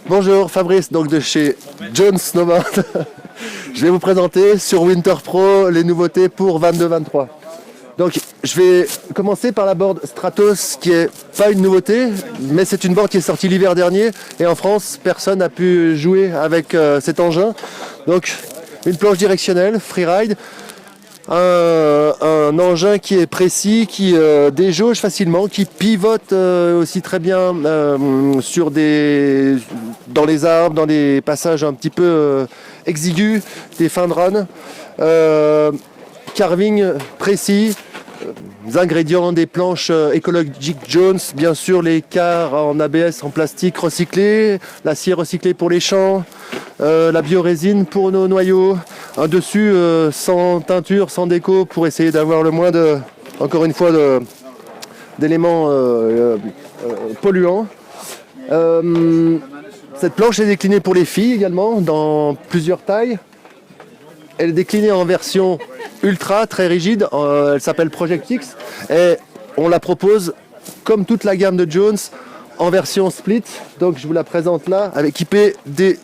Bonjour, Fabrice, donc de chez Jones Snowboard. Je vais vous présenter sur Winter Pro les nouveautés pour 22-23. Donc je vais commencer par la board Stratos qui est pas une nouveauté, mais c'est une board qui est sortie l'hiver dernier et en France personne n'a pu jouer avec cet engin. Donc une planche directionnelle, freeride, un engin qui est précis, qui déjauge facilement, qui pivote aussi très bien dans les arbres, dans des passages un petit peu exigus, des fins de run. Carving précis, des ingrédients, des planches écologiques Jones, bien sûr les quarts en ABS en plastique recyclé, l'acier recyclé pour les champs, la biorésine pour nos noyaux, un dessus sans teinture, sans déco pour essayer d'avoir le moins d'éléments polluants. Cette planche est déclinée pour les filles également dans plusieurs tailles. Elle est déclinée en version ultra, très rigide, elle s'appelle Project X et on la propose comme toute la gamme de Jones en version split. Donc je vous la présente là, équipée des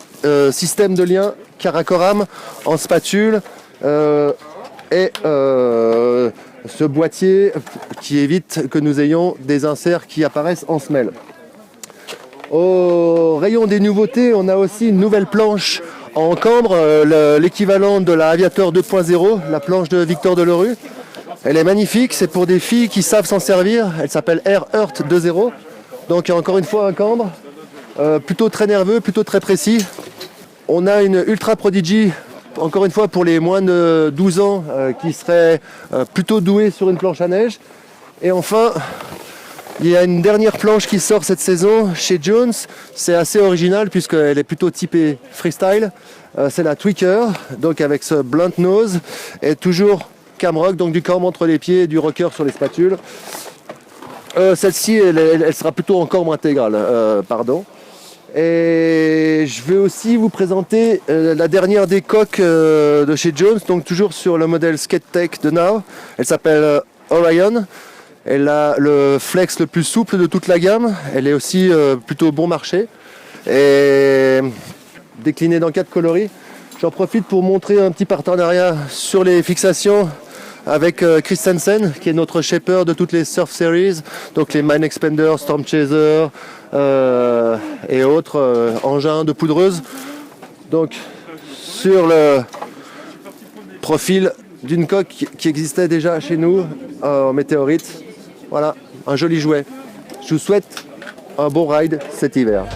systèmes de lien Karakoram en spatule et ce boîtier qui évite que nous ayons des inserts qui apparaissent en semelle. Au rayon des nouveautés, on a aussi une nouvelle planche en cambre, l'équivalent de la Aviator 2.0, la planche de Victor Delerue. Elle est magnifique, c'est pour des filles qui savent s'en servir. Elle s'appelle Air Earth 2.0. Donc encore une fois un cambre, plutôt très nerveux, plutôt très précis. On a une Ultra Prodigy, encore une fois pour les moins de 12 ans, qui serait plutôt douée sur une planche à neige. Et enfin, il y a une dernière planche qui sort cette saison chez Jones. C'est assez original puisqu'elle est plutôt typée freestyle. C'est la Tweaker, donc avec ce blunt nose et toujours camrock, donc du cambre entre les pieds et du rocker sur les spatules. Celle-ci, elle sera plutôt en cambre intégral, pardon. Et je vais aussi vous présenter la dernière des coques de chez Jones, donc toujours sur le modèle Skate Tech de Now. Elle s'appelle Orion. Elle a le flex le plus souple de toute la gamme. Elle est aussi plutôt bon marché et déclinée dans 4 coloris. J'en profite pour montrer un petit partenariat sur les fixations avec Christensen, qui est notre shaper de toutes les Surf Series, donc les Mine Expander, Storm Chaser et autres engins de poudreuse. Donc sur le profil d'une coque qui existait déjà chez nous en météorite. Voilà, un joli jouet. Je vous souhaite un bon ride cet hiver.